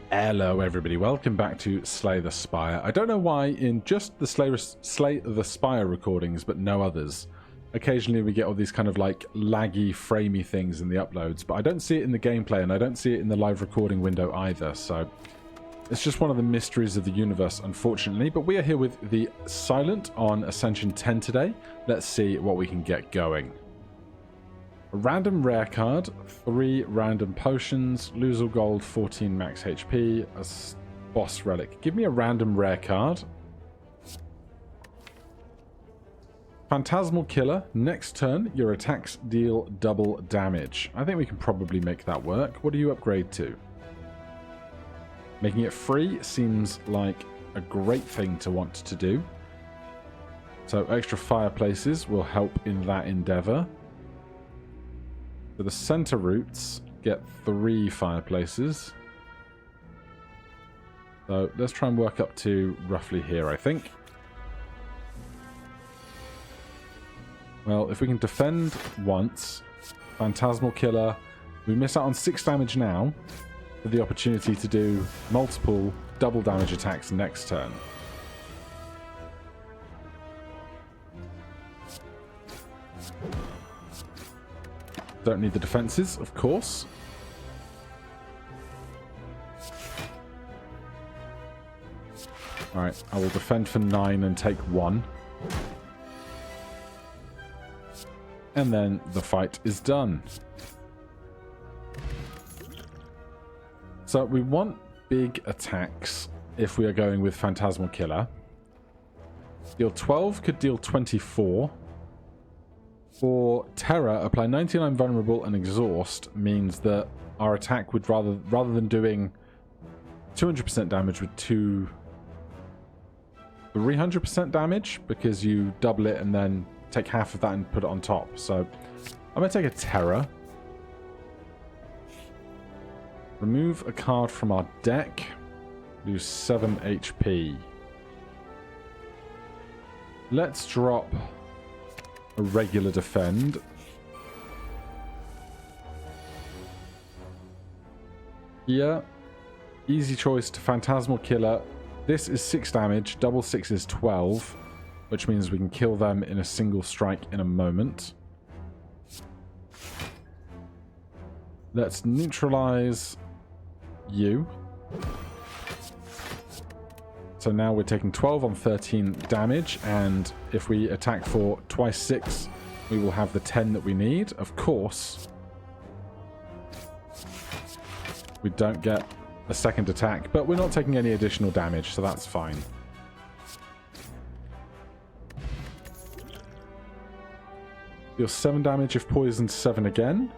Hello everybody, welcome back to Slay the Spire. I don't know why in just the Slay the Spire recordings, but no others. Occasionally we get all these kind of like laggy, framey things in the uploads, but I don't see it in the gameplay and I don't see it in the live recording window either, so it's just one of the mysteries of the universe, unfortunately. But we are here with the Silent on Ascension 10 today. Let's see what we can get going. A random rare card, 3 random potions, lose all gold, 14 max HP, a boss relic. Give me a random rare card. Phantasmal Killer. Next turn, your attacks deal double damage. I think we can probably make that work. What do you upgrade to? Making it free seems like a great thing to want to do. So extra fireplaces will help in that endeavor. So the center routes get 3 fireplaces. So let's try and work up to roughly here, I think. Well, if we can defend once, Phantasmal Killer, we miss out on 6 damage now for the opportunity to do multiple double damage attacks next turn. Don't need the defenses, of course. Alright, I will defend for 9 and take 1. And then the fight is done. So we want big attacks if we are going with Phantasmal Killer. Deal 12 could deal 24. For Terror, apply 99 vulnerable and exhaust means that our attack would rather than doing 200% damage would do 300% damage, because you double it and then take half of that and put it on top. So I'm going to take a Terror. Remove a card from our deck. Lose 7 HP. Let's drop a regular defend. Yeah. Easy choice to Phantasmal Killer. This is 6 damage. Double 6 is 12. Which means we can kill them in a single strike in a moment. Let's neutralize you. So now we're taking 12 on 13 damage, and if we attack for twice 6, we will have the 10 that we need. Of course, we don't get a second attack, but we're not taking any additional damage, so that's fine. Deal 7 damage if poisoned, 7 again.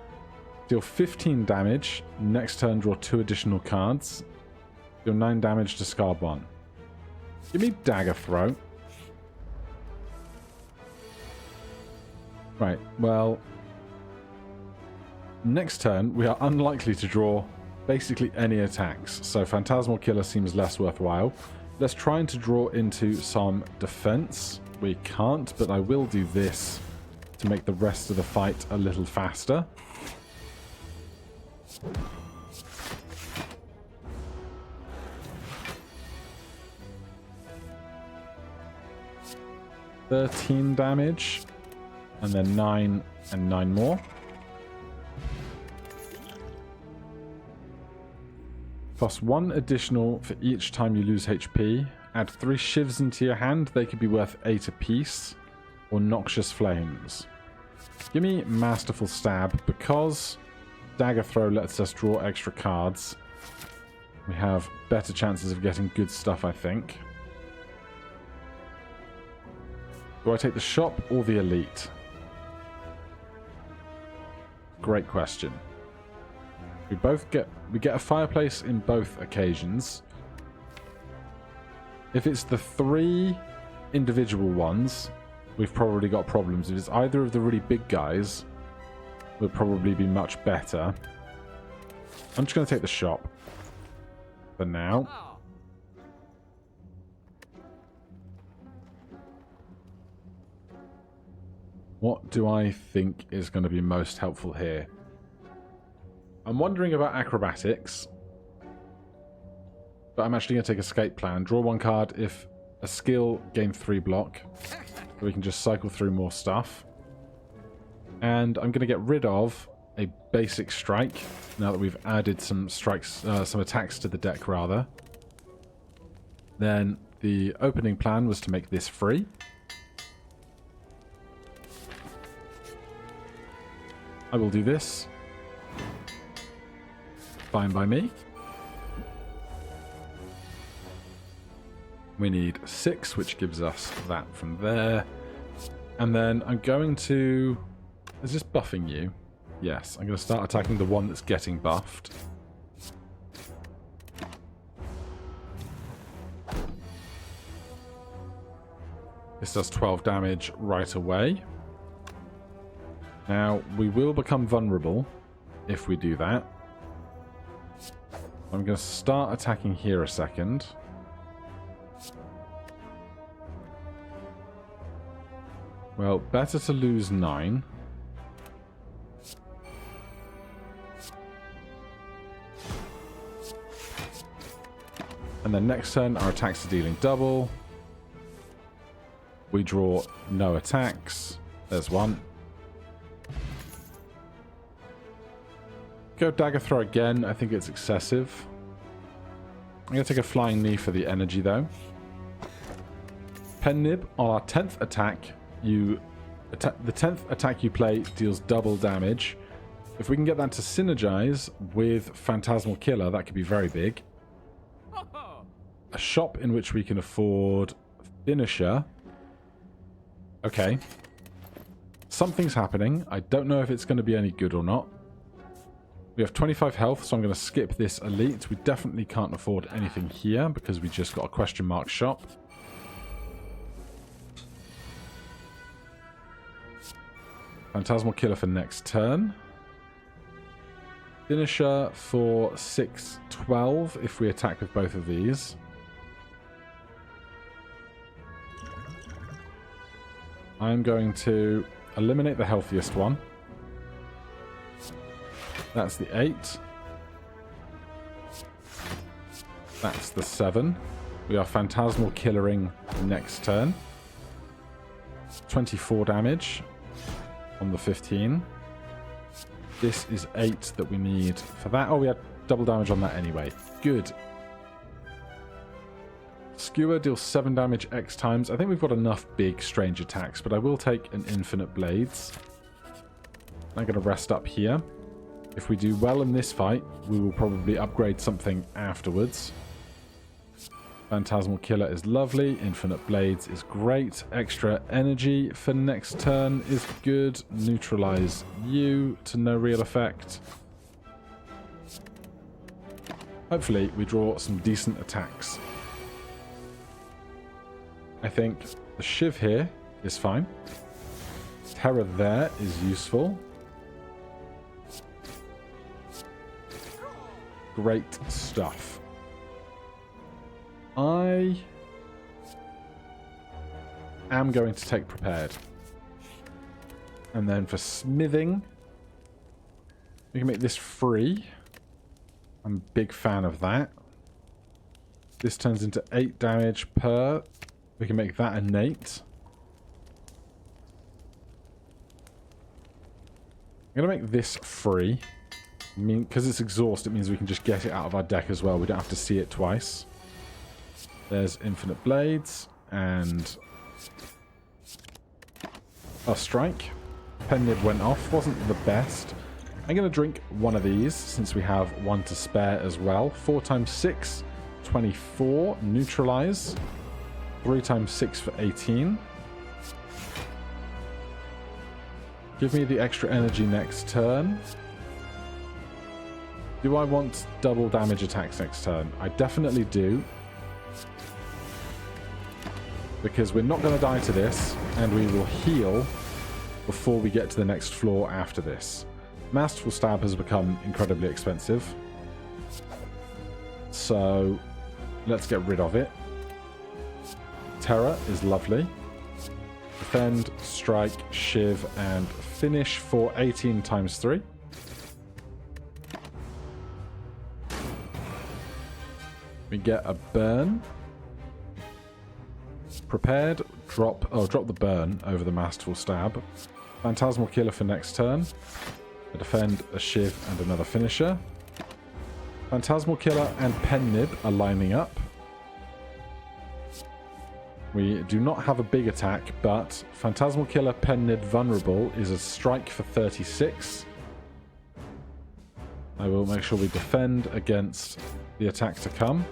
Deal 15 damage. Next turn, draw 2 additional cards. Deal 9 damage, discard 1. Give me Dagger Throw. Right, well, next turn we are unlikely to draw basically any attacks, so Phantasmal Killer seems less worthwhile. Let's try and to draw into some defense. We can't, but I will do this to make the rest of the fight a little faster. $13 damage, and then 9 and 9 more. Plus 1 additional for each time you lose HP. Add 3 shivs into your hand. They could be worth 8 apiece. Or Noxious Flames. Give me Masterful Stab, because Dagger Throw lets us draw extra cards. We have better chances of getting good stuff, I think. Do I take the shop or the elite? Great question. We get a fireplace in both occasions. If it's the 3 individual ones, we've probably got problems. If it's either of the really big guys, we'll probably be much better. I'm just going to take the shop for now. What do I think is going to be most helpful here? I'm wondering about acrobatics. But I'm actually going to take Escape Plan. Draw 1 card. If a skill, gain 3 block. So we can just cycle through more stuff. And I'm going to get rid of a basic strike, now that we've added some strikes, some attacks to the deck, rather. Then the opening plan was to make this free. I will do this. Fine by me. We need 6, which gives us that from there. And then I'm going to... Is this buffing you? Yes, I'm going to start attacking the one that's getting buffed. This does 12 damage right away. Now, we will become vulnerable if we do that. I'm going to start attacking here a second. Well, better to lose 9. And then next turn, our attacks are dealing double. We draw no attacks. There's 1. Go Dagger Throw again. I think it's excessive. I'm going to take a Flying Knee for the energy, though. Pen Nib, on our 10th attack, the 10th attack you play deals double damage. If we can get that to synergize with Phantasmal Killer, that could be very big. A shop in which we can afford Finisher. Okay. Something's happening. I don't know if it's going to be any good or not. We have 25 health, so I'm going to skip this elite. We definitely can't afford anything here because we just got a question mark shop. Phantasmal Killer for next turn. Finisher for 6/12 if we attack with both of these. I'm going to eliminate the healthiest one. That's the 8. That's the 7. We are Phantasmal Killering next turn. 24 damage on the 15. This is 8 that we need for that. Oh, we had double damage on that anyway. Good. Skewer deals 7 damage X times. I think we've got enough big strange attacks, but I will take an Infinite Blades. I'm going to rest up here. If we do well in this fight, we will probably upgrade something afterwards. Phantasmal Killer is lovely. Infinite Blades is great. Extra energy for next turn is good. Neutralize you to no real effect. Hopefully we draw some decent attacks. I think the Shiv here is fine. Terror there is useful. Great stuff. I am going to take Prepared. And then for smithing, we can make this free. I'm a big fan of that. This turns into 8 damage per. We can make that innate. I'm going to make this free. I mean, because it's exhaust, it means we can just get it out of our deck as well. We don't have to see it twice. There's Infinite Blades and a strike. Pen Nib went off. Wasn't the best. I'm going to drink one of these since we have one to spare as well. 4 times 6, 24. Neutralize. 3 times 6 for 18. Give me the extra energy next turn. Do I want double damage attacks next turn? I definitely do. Because we're not going to die to this, and we will heal before we get to the next floor after this. Masterful Stab has become incredibly expensive. So, let's get rid of it. Terror is lovely. Defend, Strike, Shiv, and Finish for 18 times 3. We get a burn. Prepared, drop the burn over the Masterful Stab. Phantasmal Killer for next turn. A defend, a shiv, and another finisher. Phantasmal Killer and Pen Nib are lining up. We do not have a big attack, but Phantasmal Killer, Pen Nib, Vulnerable is a strike for 36. I will make sure we defend against the attack to come.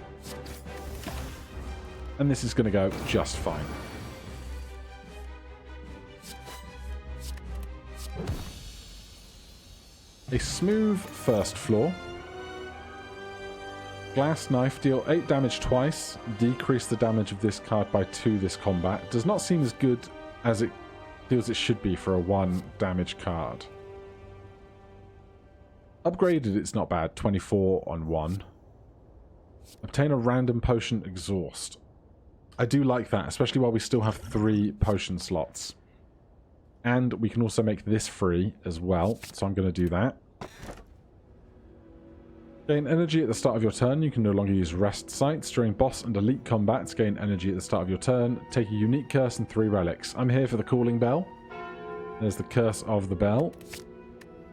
And this is going to go just fine. A smooth first floor. Glass Knife, deal 8 damage twice. Decrease the damage of this card by 2 this combat. Does not seem as good as it feels it should be for a 1 damage card. Upgraded, it's not bad. 24 on 1. Obtain a random potion exhaust. I do like that, especially while we still have 3 potion slots. And we can also make this free as well, so I'm going to do that. Gain energy at the start of your turn. You can no longer use rest sites. During boss and elite combats, gain energy at the start of your turn. Take a unique curse and 3 relics. I'm here for the calling bell. There's the curse of the bell.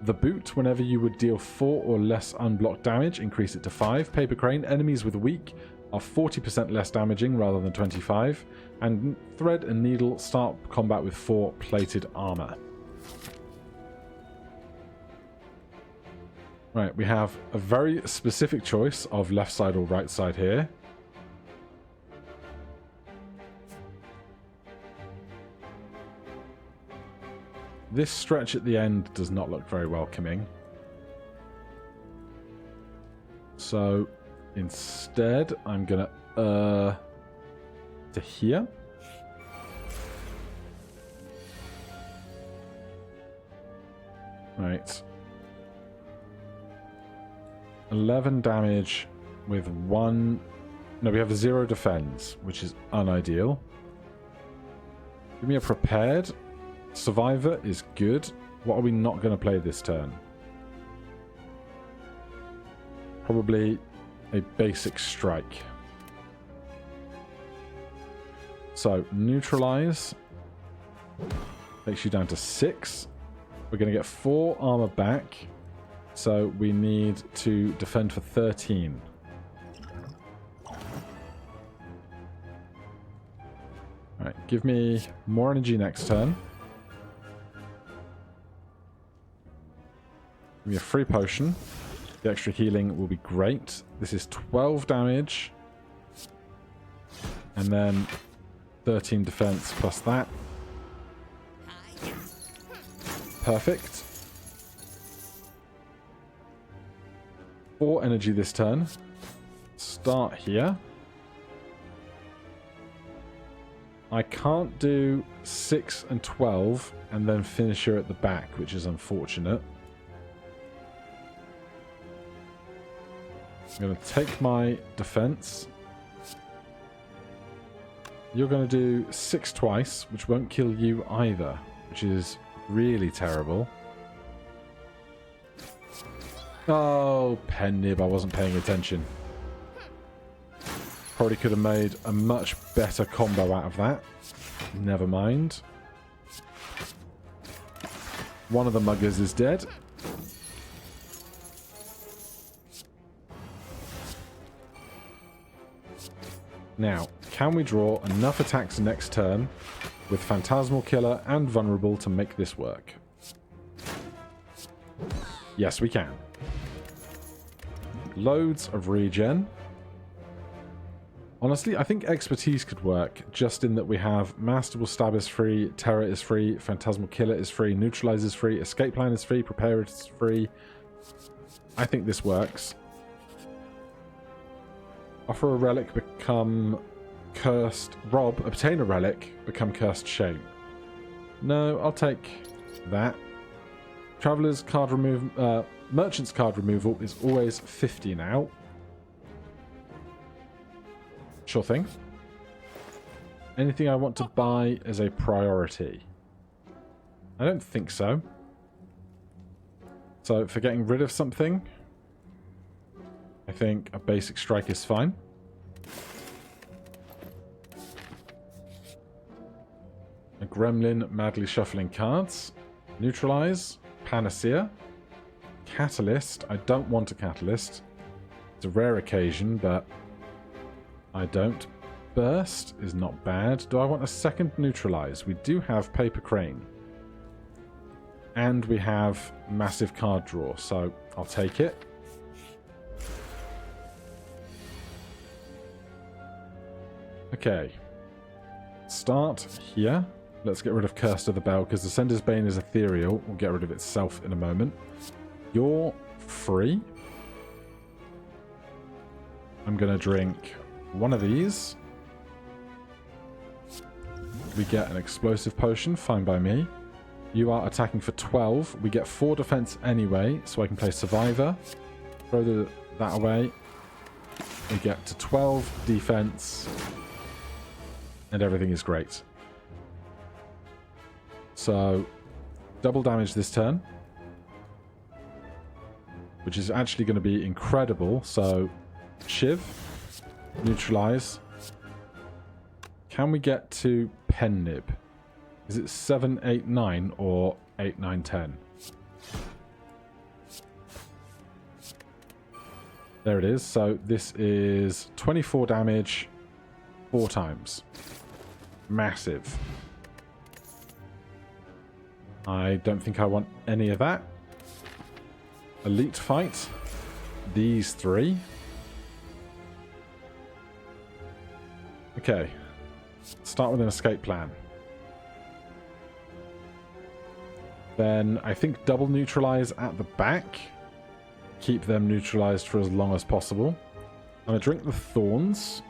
The boot, whenever you would deal 4 or less unblocked damage, increase it to 5. Paper crane, enemies with weak are 40% less damaging rather than 25. And thread and needle start combat with 4 plated armor. Right, we have a very specific choice of left side or right side here. This stretch at the end does not look very welcoming. So instead, I'm going to here. Right. 11 damage with 1... No, we have a 0 defense, which is unideal. Give me a prepared. Survivor is good. What are we not going to play this turn? Probably a basic strike. So, neutralize. Takes you down to 6. We're going to get 4 armor back. So we need to defend for 13. Alright, give me more energy next turn. Give me a free potion. The extra healing will be great. This is 12 damage. And then 13 defense plus that. Perfect. 4 energy this turn. Start here. I can't do 6 and 12 and then finish her at the back, which is unfortunate. I'm going to take my defense. You're going to do 6 twice, which won't kill you either, which is really terrible. Oh, Pen Nib, I wasn't paying attention. Probably could have made a much better combo out of that. Never mind. One of the muggers is dead. Now, can we draw enough attacks next turn with Phantasmal Killer and Vulnerable to make this work? Yes, we can. Loads of regen. Honestly, I think Expertise could work, just in that we have Masterful Stab is free, Terror is free, Phantasmal Killer is free, Neutralize is free, Escape Plan is free, Prepare is free. I think this works. Offer a relic, become cursed. Rob, obtain a relic, become cursed shame. No, I'll take that. Traveler's card remove... Merchant's card removal is always 50 now. Sure thing. Anything I want to buy as a priority? I don't think so. So, for getting rid of something, I think a basic strike is fine. A gremlin madly shuffling cards. Neutralize. Panacea. Catalyst. I don't want a catalyst. It's a rare occasion, but I don't. Burst is not bad. Do I want a second neutralize? We do have paper crane. And we have massive card draw, so I'll take it. Okay. Start here. Let's get rid of Curse of the Bell, because the Sender's Bane is ethereal. We'll get rid of itself in a moment. You're free. I'm going to drink one of these. We get an explosive potion, fine by me. You are attacking for 12. We get 4 defense anyway, so I can play Survivor. Throw that away. We get to 12 defense. And everything is great. So, double damage this turn. Which is actually going to be incredible. So, Shiv. Neutralize. Can we get to Pen Nib? Is it 7, 8, 9 or 8, 9, 10? There it is. So this is 24 damage 4 times. Massive. I don't think I want any of that. Elite fight. These 3. Okay. Start with an escape plan. Then I think double neutralize at the back. Keep them neutralized for as long as possible. I'm going to drink the thorns.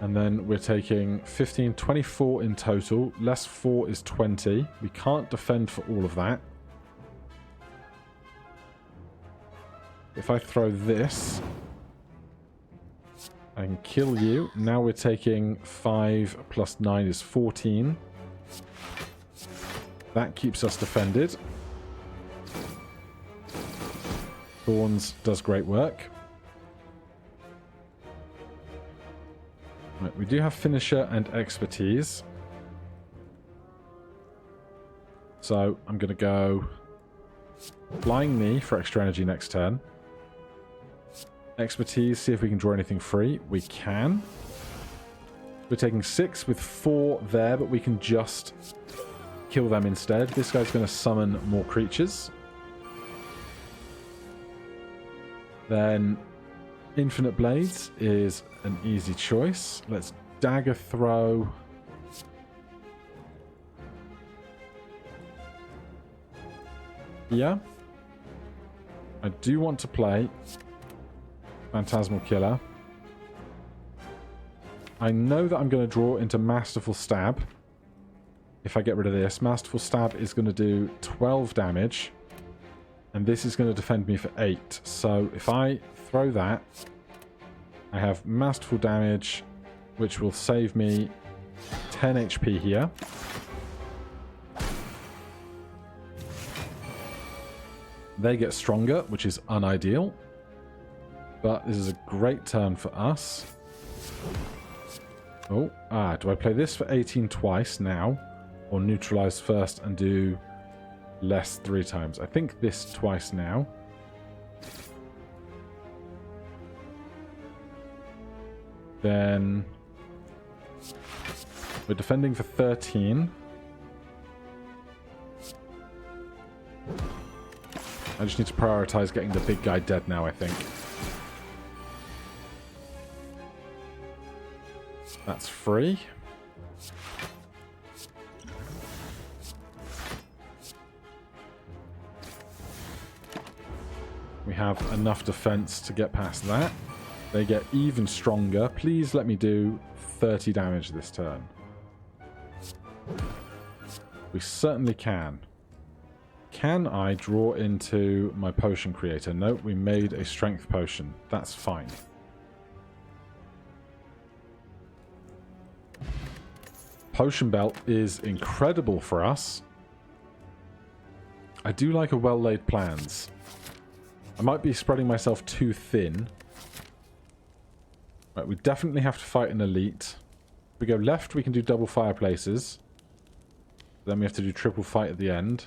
And then we're taking 15, 24 in total. Less 4 is 20. We can't defend for all of that. If I throw this, I can kill you. Now we're taking 5 plus 9 is 14. That keeps us defended. Thorns does great work. Right, we do have Finisher and Expertise. So I'm going to go Flying Knee for extra energy next turn. Expertise, see if we can draw anything free. We can. We're taking 6 with 4 there, but we can just kill them instead. This guy's going to summon more creatures. Then Infinite Blades is an easy choice. Let's Dagger Throw. Yeah. I do want to play Phantasmal Killer. I know that I'm going to draw into Masterful Stab. If I get rid of this, Masterful Stab is going to do 12 damage. And this is going to defend me for 8. So if I throw that, I have Masterful Damage, which will save me 10 HP here. They get stronger, which is unideal. But this is a great turn for us. Oh, do I play this for 18 twice now? Or neutralize first and do less 3 times? I think this twice now. Then we're defending for 13. I just need to prioritize getting the big guy dead now, I think. That's free. We have enough defense to get past that. They get even stronger. Please let me do 30 damage this turn. We certainly can. Can I draw into my potion creator? Nope, we made a strength potion. That's fine. Potion belt is incredible for us. I do like a well-laid plans. I might be spreading myself too thin. Right, we definitely have to fight an elite. If we go left, we can do double fireplaces. Then we have to do triple fight at the end.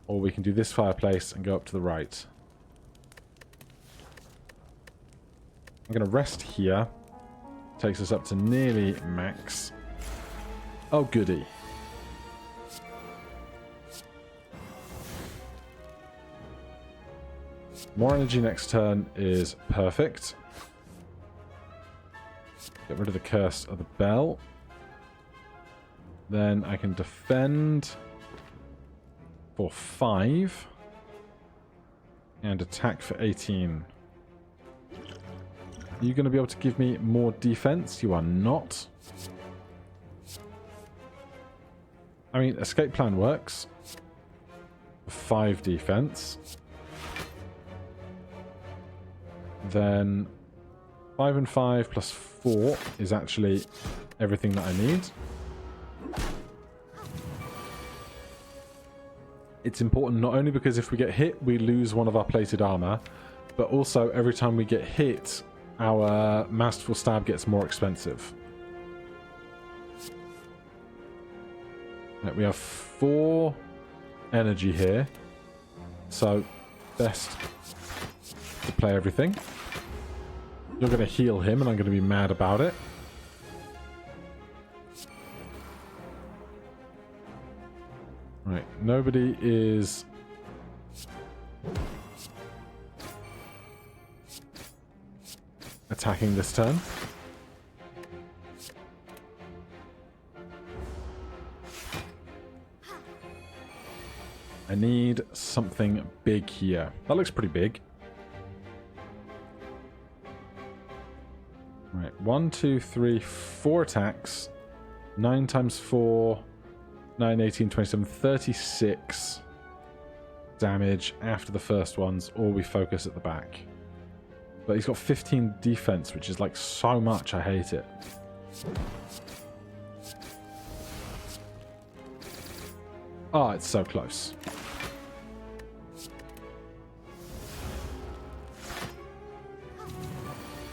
Or we can do this fireplace and go up to the right. I'm going to rest here. Takes us up to nearly max. Oh, goody. More energy next turn is perfect. Get rid of the curse of the bell. Then I can defend for 5 and attack for 18. Are you going to be able to give me more defense? You are not. I mean, escape plan works. 5 defense. Then 5 and 5 plus 4 is actually everything that I need. It's important not only because if we get hit, we lose one of our plated armor, but also every time we get hit, our Masterful Stab gets more expensive. Right, we have 4 energy here, so best to play everything. You're going to heal him, and I'm going to be mad about it. Right, nobody is attacking this turn. I need something big here. That looks pretty big. Right, 1, 2, 3, 4 attacks. 9 times 4, 9, 18, 27, 36 damage after the first ones, or we focus at the back. But he's got 15 defense, which is like so much, I hate it. Oh, it's so close.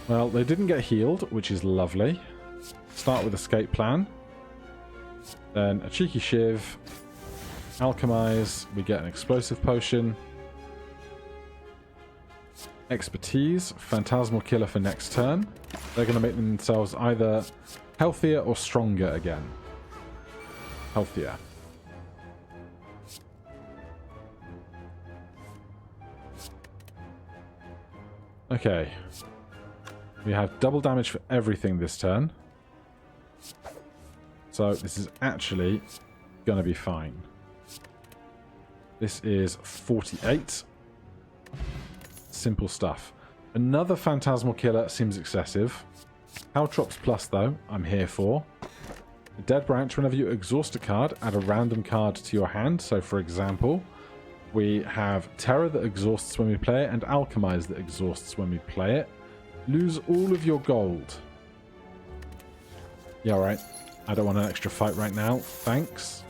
Well, they didn't get healed, which is lovely. Start with escape plan. Then a cheeky shiv. Alchemize. We get an explosive potion. Expertise. Phantasmal killer for next turn. They're going to make themselves either healthier or stronger again. Healthier. Okay. We have double damage for everything this turn. So this is actually going to be fine. This is 48. Simple stuff. Another Phantasmal Killer seems excessive. Caltrops Plus, though, I'm here for. A Dead Branch, whenever you exhaust a card, add a random card to your hand. So, for example, we have Terror that exhausts when we play it, and Alchemize that exhausts when we play it. Lose all of your gold. Yeah, alright. I don't want an extra fight right now. Thanks.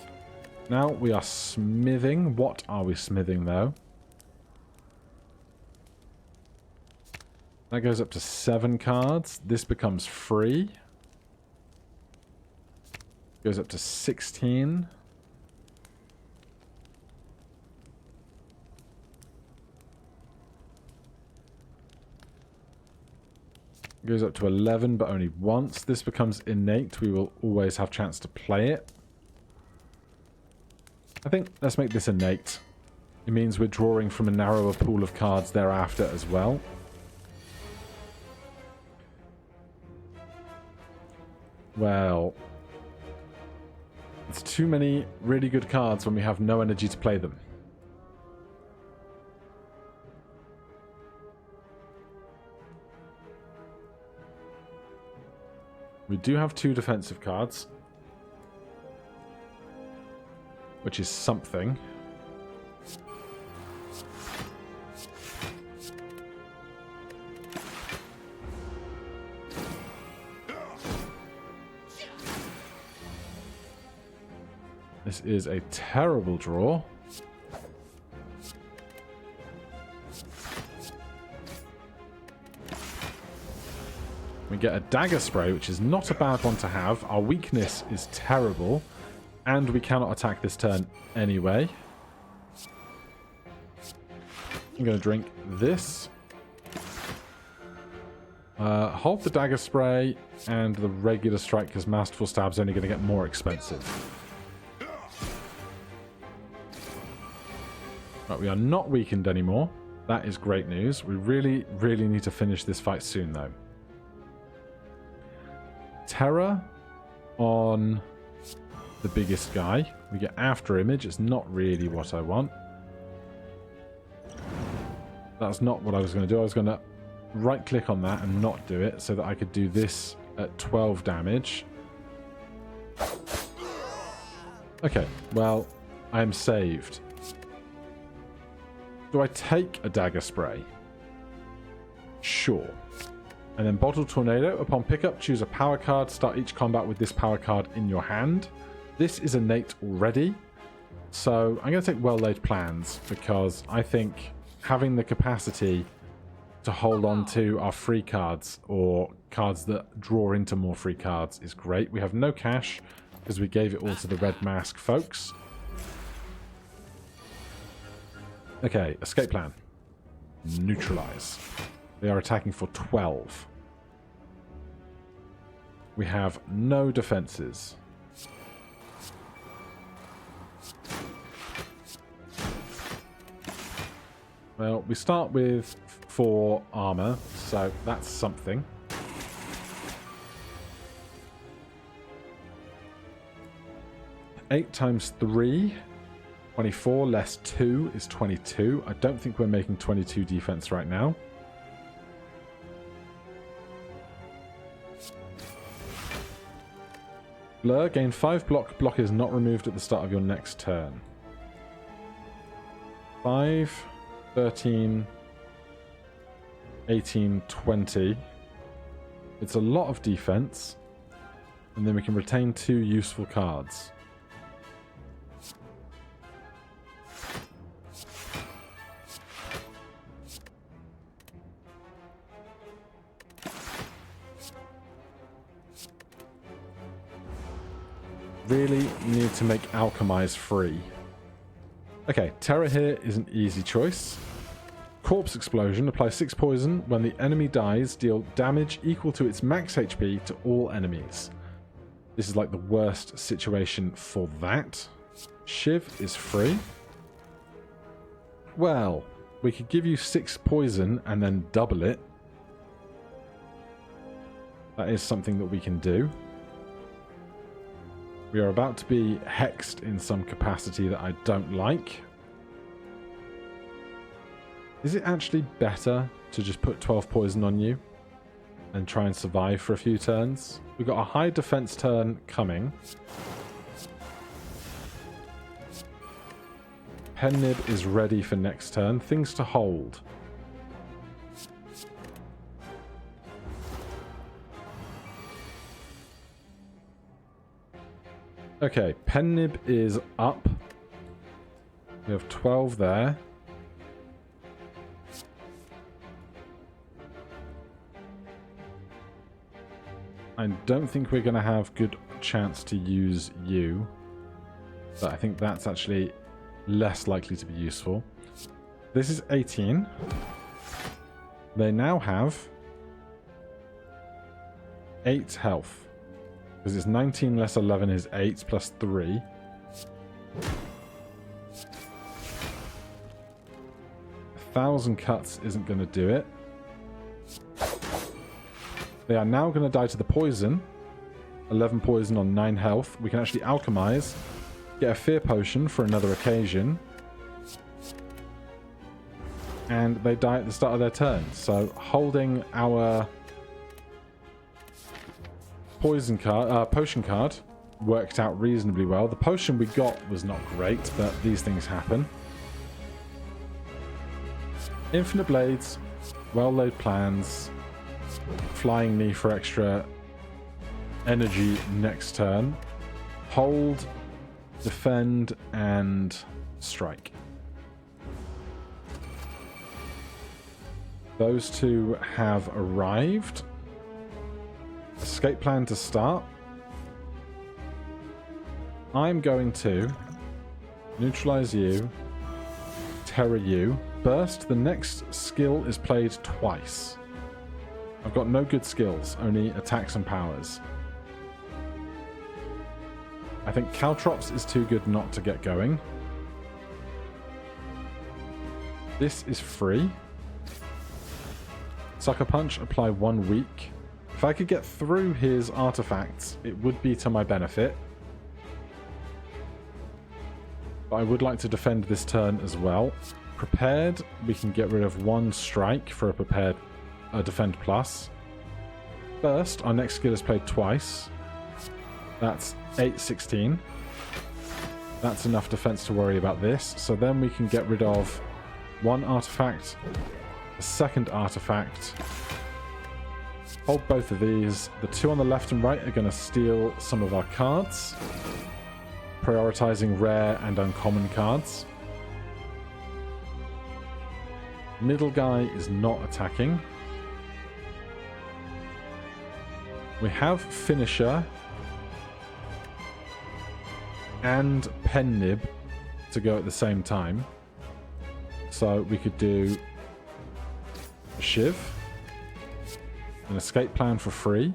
Now we are smithing. What are we smithing, though? That goes up to 7 cards. This becomes free. Goes up to 16. Goes up to 11, but only once. This becomes innate. We will always have chance to play it. I think let's make this innate. It means we're drawing from a narrower pool of cards thereafter as well. Well, it's too many really good cards when we have no energy to play them. We do have 2 defensive cards, which is something. This is a terrible draw. We get a dagger spray, which is not a bad one to have. Our weakness is terrible, and we cannot attack this turn anyway. I'm going to drink this. Hold the dagger spray and the regular strike, because Masterful Stab's only going to get more expensive. Right, we are not weakened anymore. That is great news. We really, really need to finish this fight soon, though. Terror on the biggest guy. We get after image. It's not really what I want. That's not what I was going to do. I was going to right click on that and not do it so that I could do this at 12 damage. Okay, well, I am saved. Do I take a dagger spray? Sure. And then Bottle Tornado. Upon pickup, choose a power card. Start each combat with this power card in your hand. This is innate already. So I'm going to take Well-Laid Plans because I think having the capacity to hold on to our free cards or cards that draw into more free cards is great. We have no cash because we gave it all to the Red Mask folks. Okay, escape plan. Neutralize. They are attacking for 12. We have no defenses. Well, we start with 4 armor, so that's something. Eight times 3, 24 less 2 is 22. I don't think we're making 22 defense right now. Blur, gain 5 block. Block is not removed at the start of your next turn. 5, 13, 18, 20. It's a lot of defense. And then we can retain 2 useful cards. Really need to make Alchemize free. Okay, Terror here is an easy choice. Corpse Explosion. Apply 6 poison. When the enemy dies, deal damage equal to its max HP to all enemies. This is like the worst situation for that. Shiv is free. Well, we could give you 6 poison and then double it. That is something that we can do. We are about to be hexed in some capacity that I don't like. Is it actually better to just put 12 poison on you and try and survive for a few turns? We've got a high defense turn coming. Pennib is ready for next turn. Things to hold. Okay, Pennib is up. We have 12 there. I don't think we're going to have good chance to use you. But I think that's actually less likely to be useful. This is 18. They now have 8 health. Because it's 19 less 11 is 8 plus 3. A 1,000 cuts isn't going to do it. They are now going to die to the poison. 11 poison on 9 health. We can actually alchemize. Get a fear potion for another occasion. And they die at the start of their turn. So holding our potion card worked out reasonably well. The potion we got was not great, but these things happen. Infinite Blades, Well-Laid Plans, Flying Knee for extra energy next turn, hold, defend, and strike. Those two have arrived. escape plan to start. I'm going to neutralize you, terror you. Burst, the next skill is played twice. I've got no good skills, only attacks and powers. I think Caltrops is too good not to get going. This is free. Sucker Punch, apply 1 week. If I could get through his artifacts, it would be to my benefit. But I would like to defend this turn as well. Prepared, we can get rid of 1 strike for a prepared defend plus. First, our next skill is played twice. That's 8-16. That's enough defense to worry about this. So then we can get rid of 1 artifact, a second artifact. Hold both of these. The 2 on the left and right are going to steal some of our cards, prioritizing rare and uncommon cards. Middle guy is not attacking. We have Finisher and Pen Nib to go at the same time. So we could do Shiv, an escape plan for free.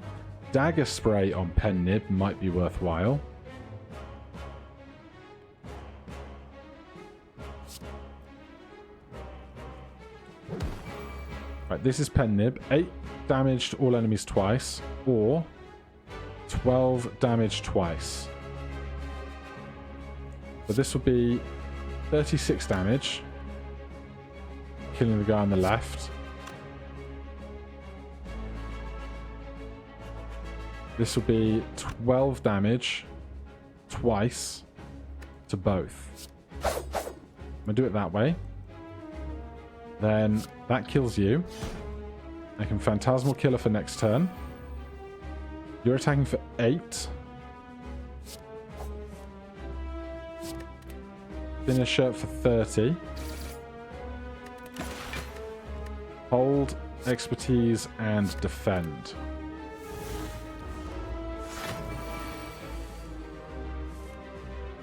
Dagger Spray on Pen Nib might be worthwhile. Right, this is Pen Nib. 8 damage to all enemies twice, or 12 damage twice. So this will be 36 damage, killing the guy on the left. This will be 12 damage twice to both. I'm going to do it that way. Then that kills you. I can Phantasmal Killer for next turn. You're attacking for 8. Finisher for 30. Hold, Expertise, and Defend.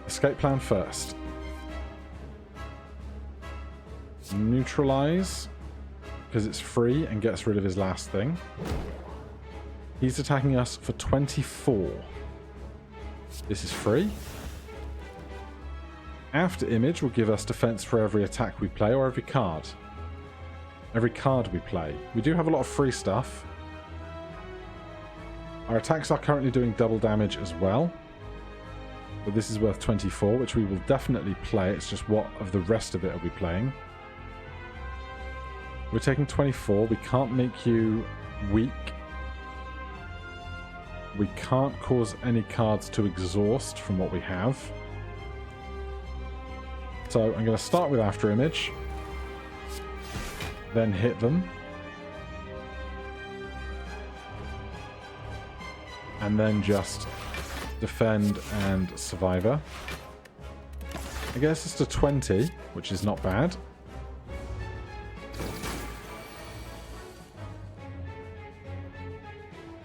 Escape plan first. Neutralize, because it's free and gets rid of his last thing. He's attacking us for 24. This is free. After Image will give us defense for every attack we play, or every card. Every card we play. We do have a lot of free stuff. Our attacks are currently doing double damage as well. But this is worth 24, which we will definitely play. It's just what of the rest of it are we playing. We're taking 24. We can't make you weak. We can't cause any cards to exhaust from what we have. So I'm going to start with After Image. Then hit them. And then just Defend and Survivor. I guess it's to 20, which is not bad.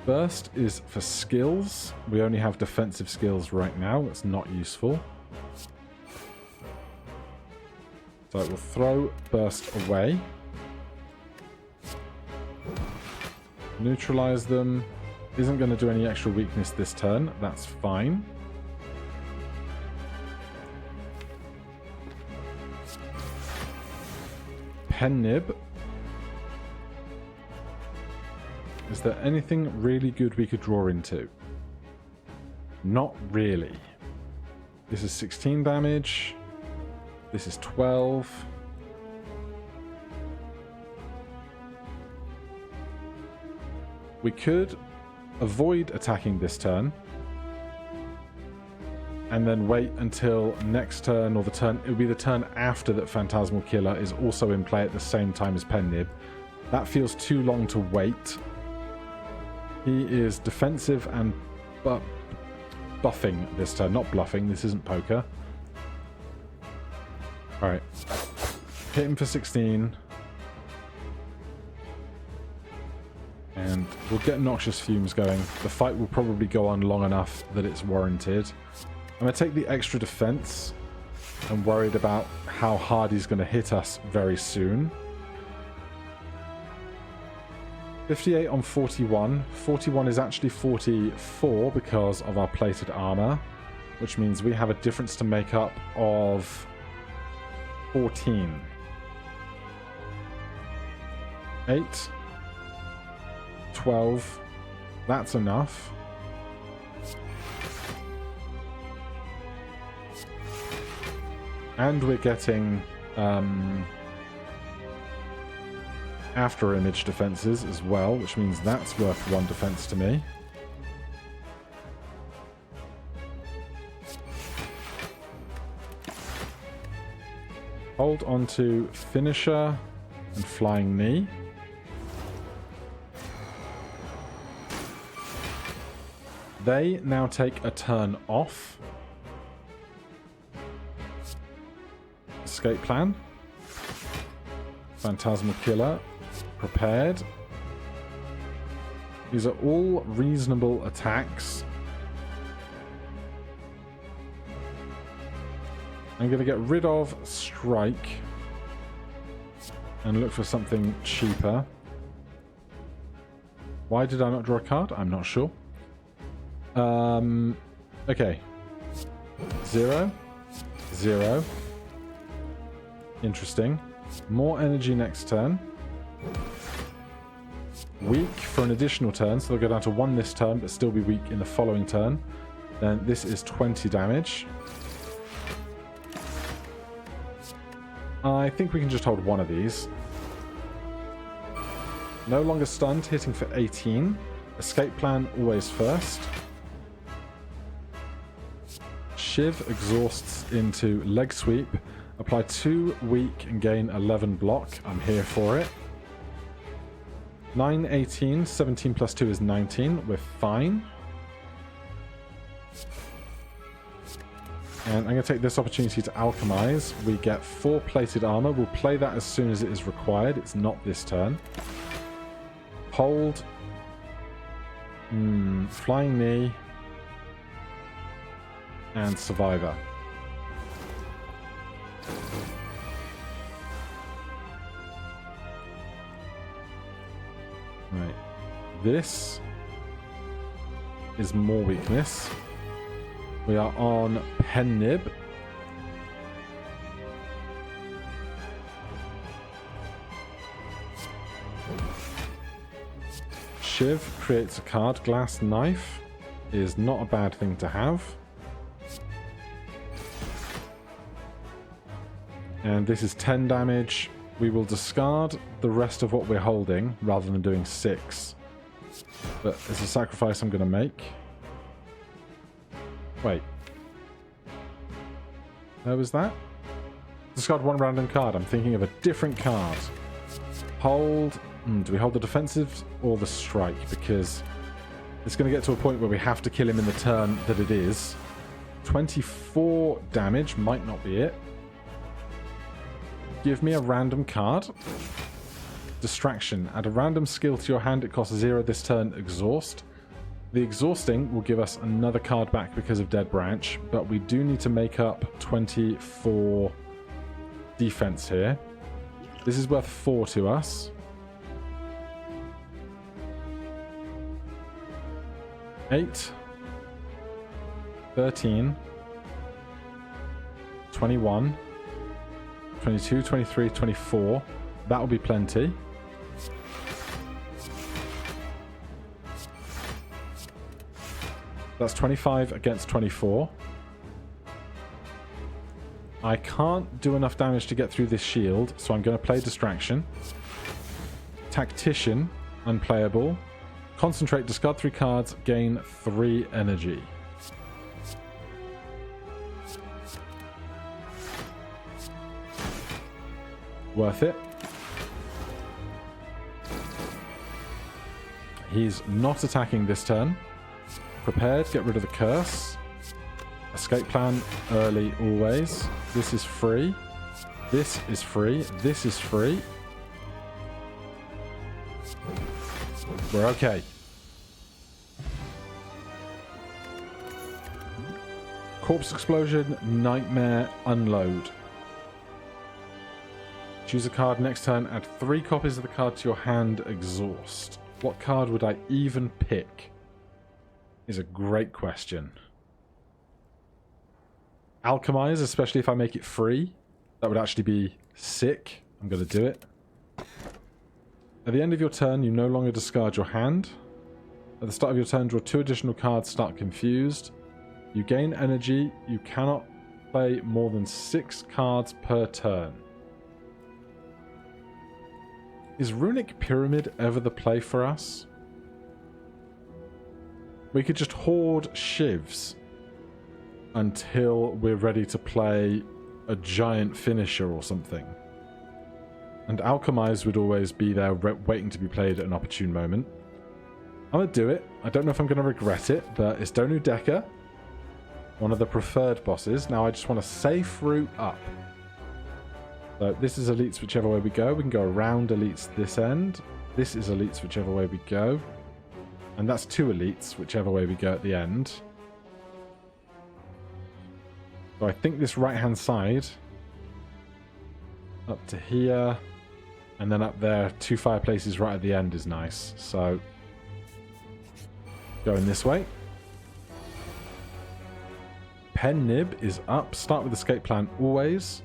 Burst is for skills. We only have defensive skills right now. That's not useful. So we'll throw Burst away. Neutralize them. Isn't going to do any extra weakness this turn. That's fine. Pen Nib. Is there anything really good we could draw into? Not really. This is 16 damage. This is 12. We could avoid attacking this turn and then wait until next turn, or the turn, it would be the turn after that Phantasmal Killer is also in play at the same time as Pen Nib. That feels too long to wait. He is defensive and buffing this turn, not bluffing. This isn't poker. Alright. Hit him for 16. And we'll get Noxious Fumes going. The fight will probably go on long enough that it's warranted. I'm going to take the extra defense. I'm worried about how hard he's going to hit us very soon. 58 on 41. 41 is actually 44 because of our plated armor, which means we have a difference to make up of 14. 8. 12. That's enough. And we're getting after image defenses as well, which means that's worth 1 defense to me. Hold on to Finisher and Flying Knee. They now take a turn off. Escape Plan. Phantasmal Killer. Prepared. These are all reasonable attacks. I'm going to get rid of Strike and look for something cheaper. Why did I not draw a card? I'm not sure. Okay. 0. 0. Interesting. More energy next turn. Weak for an additional turn, so they'll go down to 1 this turn, but still be weak in the following turn. Then this is 20 damage. I think we can just hold 1 of these. No longer stunned, hitting for 18. Escape Plan always first. Shiv exhausts into Leg Sweep. Apply 2 weak and gain 11 block. I'm here for it. 9, 18. 17 plus 2 is 19. We're fine. And I'm going to take this opportunity to alchemize. We get 4 plated armor. We'll play that as soon as it is required. It's not this turn. Hold. Flying Knee. And Survivor. Right. This is more weakness. We are on Pen Nib. Shiv creates a card. Glass Knife is not a bad thing to have. And this is 10 damage. We will discard the rest of what we're holding rather than doing 6. But it's a sacrifice I'm going to make. Wait. Where was that? Discard 1 random card. I'm thinking of a different card. Hold. Do we hold the defensive or the strike? Because it's going to get to a point where we have to kill him in the turn that it is. 24 damage might not be it. Give me a random card. Distraction. Add a random skill to your hand. It costs 0 this turn. Exhaust. The exhausting will give us another card back because of Dead Branch, but we do need to make up 24 defense here. This is worth 4 to us. 8. 13. 21. 22, 23, 24. That will be plenty. That's 25 against 24. I can't do enough damage to get through this shield, so I'm going to play Distraction. Tactician, unplayable. Concentrate, discard 3 cards, gain 3 energy. Worth it. He's not attacking this turn. Prepared, get rid of the curse. Escape Plan early always. This is free. This is free. This is free. We're okay. Corpse Explosion, Nightmare, Unload. Choose a card next turn, add 3 copies of the card to your hand, exhaust. What card would I even pick? Is a great question. Alchemize, especially if I make it free. That would actually be sick. I'm going to do it. At the end of your turn, you no longer discard your hand. At the start of your turn, draw 2 additional cards, start confused. You gain energy. You cannot play more than 6 cards per turn. Is Runic Pyramid ever the play for us? We could just hoard shivs until we're ready to play a giant finisher or something. And Alchemize would always be there waiting to be played at an opportune moment. I'm going to do it. I don't know if I'm going to regret it, but it's Doughnut Decker, one of the preferred bosses. Now I just want a safe route up. So this is elites whichever way we go. We can go around elites this end. This is elites whichever way we go. And that's 2 elites whichever way we go at the end. So I think this right-hand side, up to here, and then up there, 2 fireplaces right at the end is nice. So, going this way. Pen Nib is up. Start with escape plan always.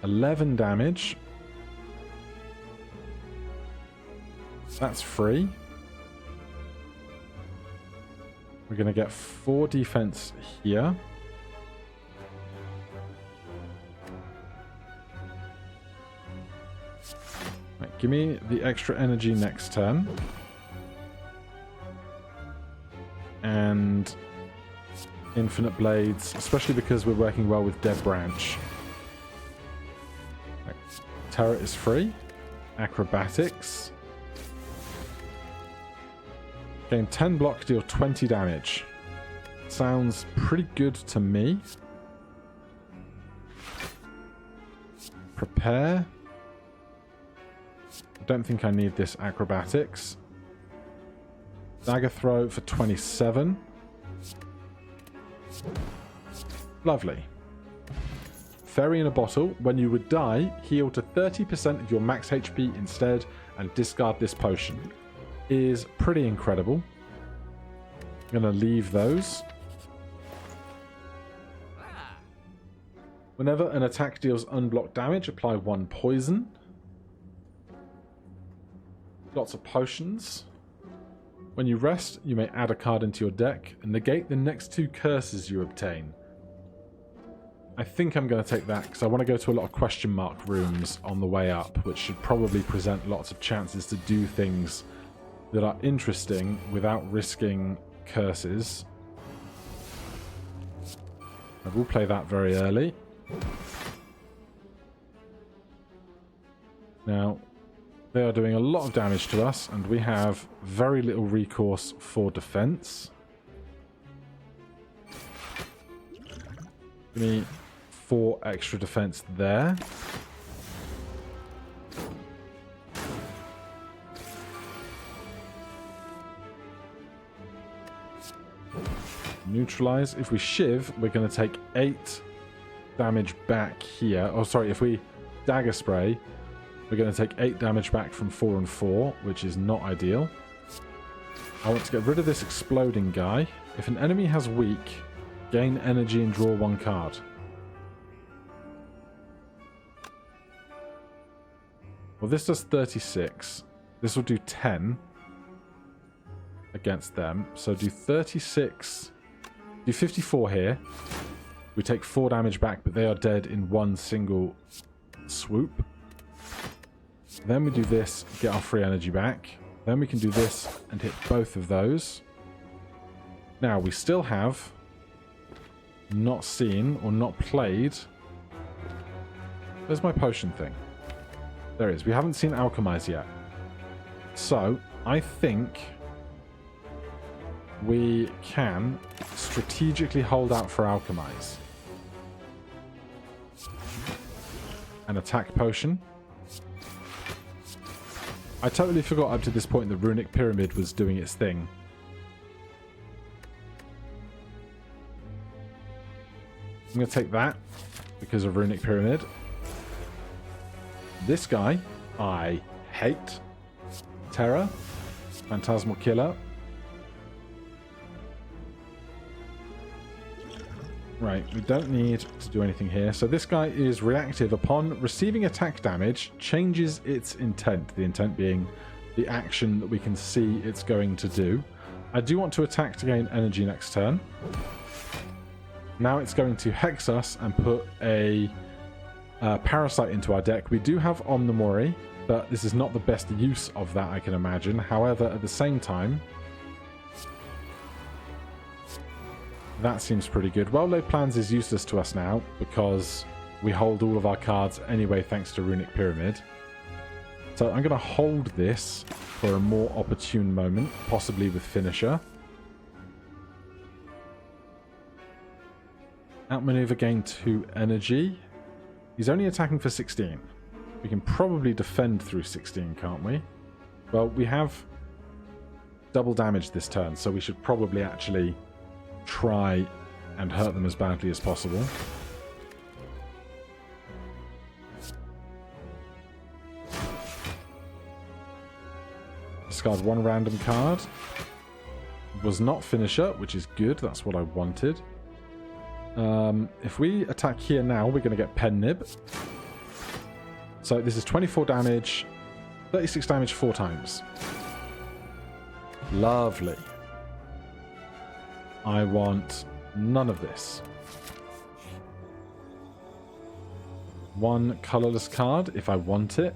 11 damage. That's free. We're going to get 4 defense here. Right, give me the extra energy next turn. And infinite blades, especially because we're working well with Dead Branch. Right. Turret is free. Acrobatics. Gain 10 block, deal 20 damage. Sounds pretty good to me. Prepare. I don't think I need this acrobatics. Dagger throw for 27. Lovely. Fairy in a bottle. When you would die, heal to 30% of your max HP instead and discard this potion. Is pretty incredible. I'm going to leave those. Whenever an attack deals unblocked damage, apply 1 poison. Lots of potions. When you rest, you may add a card into your deck and negate the next 2 curses you obtain. I think I'm going to take that because I want to go to a lot of question mark rooms on the way up, which should probably present lots of chances to do things that are interesting without risking curses. I will play that very early. Now, they are doing a lot of damage to us, and we have very little recourse for defense. Give me 4 extra defense there. Neutralize. If we shiv, we're going to take 8 damage back here. Oh, sorry, if we dagger spray, we're going to take 8 damage back from 4 and 4, which is not ideal. I want to get rid of this exploding guy. If an enemy has weak, gain energy and draw 1 card. Well, this does 36. This will do 10 against them. So do 36... Do 54 here. We take 4 damage back, but they are dead in 1 single swoop. Then we do this, get our free energy back. Then we can do this and hit both of those. Now, we still have not seen or not played. Where's my potion thing? There it is. We haven't seen Alchemize yet. So, I think we can strategically hold out for Alchemize. An attack potion. I totally forgot up to this point the Runic Pyramid was doing its thing. I'm going to take that because of Runic Pyramid. This guy, I hate. Terror. Phantasmal Killer. Right, we don't need to do anything here. So this guy is reactive upon receiving attack damage, changes its intent. The intent being the action that we can see it's going to do. I do want to attack to gain energy next turn. Now it's going to hex us and put a parasite into our deck. We do have Omnimori, but this is not the best use of that, I can imagine. However, at the same time, that seems pretty good. Well-laid plans is useless to us now because we hold all of our cards anyway thanks to Runic Pyramid. So I'm going to hold this for a more opportune moment, possibly with Finisher. Outmaneuver, gain 2 energy. He's only attacking for 16. We can probably defend through 16, can't we? Well, we have double damage this turn, so we should probably actually try and hurt them as badly as possible. Discard 1 random card. Was not Finisher, which is good. That's what I wanted. If we attack here now, we're going to get Pen Nib. So this is 24 damage, 36 damage 4 times. Lovely. I want none of this. 1 colorless card if I want it.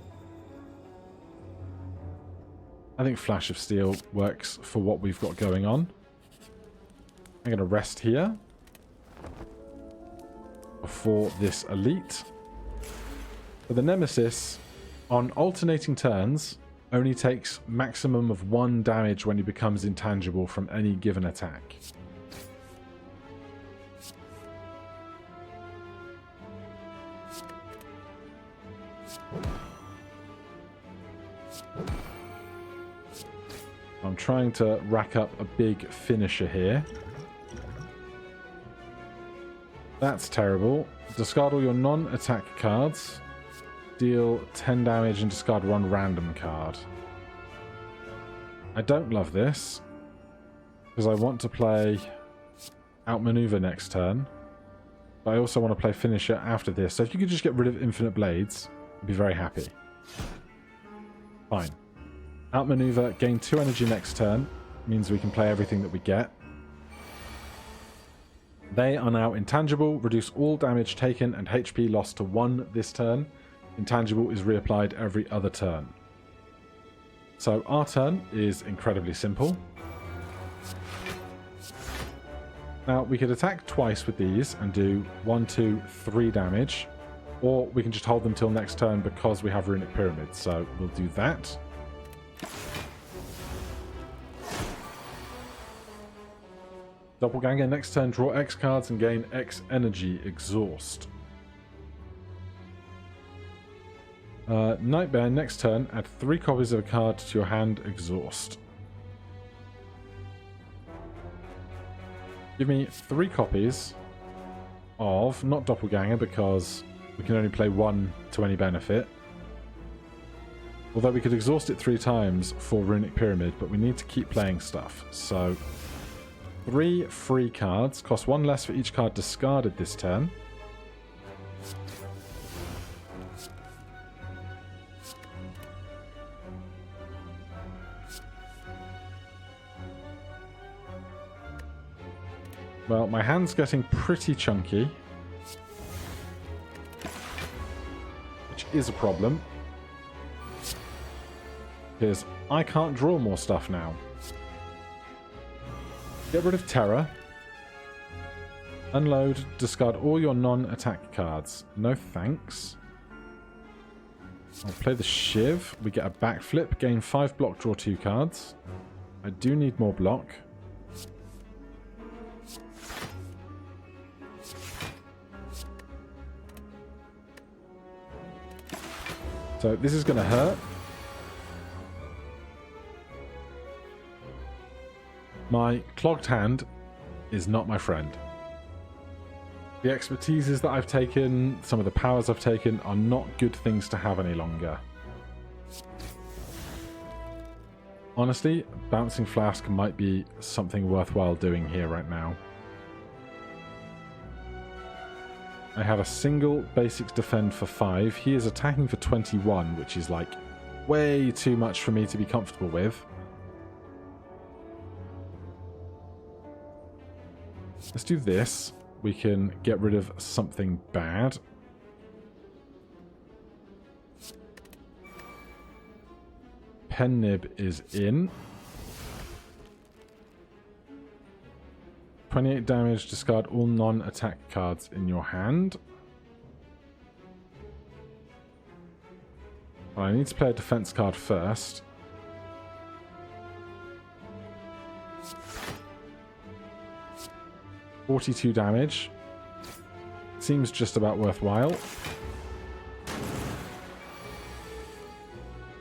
I think Flash of Steel works for what we've got going on. I'm going to rest here before this elite. But the Nemesis, on alternating turns, only takes maximum of 1 damage when he becomes intangible from any given attack. I'm trying to rack up a big finisher here. That's terrible. Discard all your non-attack cards. Deal 10 damage and discard 1 random card. I don't love this, because I want to play Outmaneuver next turn. But I also want to play Finisher after this. So if you could just get rid of Infinite Blades, I'd be very happy. Fine. Outmaneuver, gain 2 energy next turn. Means we can play everything that we get. They are now intangible. Reduce all damage taken and HP lost to 1 this turn. Intangible is reapplied every other turn. So our turn is incredibly simple. Now we could attack twice with these and do 1, 2, 3 damage. Or we can just hold them till next turn because we have Runic Pyramid. So we'll do that. Doppelganger, next turn draw X cards and gain X energy exhaust. Nightmare, next turn add 3 copies of a card to your hand, exhaust. Give me 3 copies of, not Doppelganger because we can only play 1 to any benefit. Although we could exhaust it 3 times for Runic Pyramid, but we need to keep playing stuff. So 3 free cards, cost 1 less for each card discarded this turn. Well, my hand's getting pretty chunky, which is a problem, because I can't draw more stuff now. Get rid of Terror. Unload, discard all your non-attack cards. No thanks. I'll play the Shiv. We get a backflip, gain 5 block, draw 2 cards. I do need more block. So this is going to hurt. My clogged hand is not my friend. The expertises that I've taken, some of the powers I've taken, are not good things to have any longer. Honestly, Bouncing Flask might be something worthwhile doing here right now. I have a single basic defend for 5. He is attacking for 21, which is like way too much for me to be comfortable with. Let's do this. We can get rid of something bad. Pen Nib is in. 28 damage, discard all non-attack cards in your hand. Well, I need to play a defense card first. $42 damage. Seems just about worthwhile.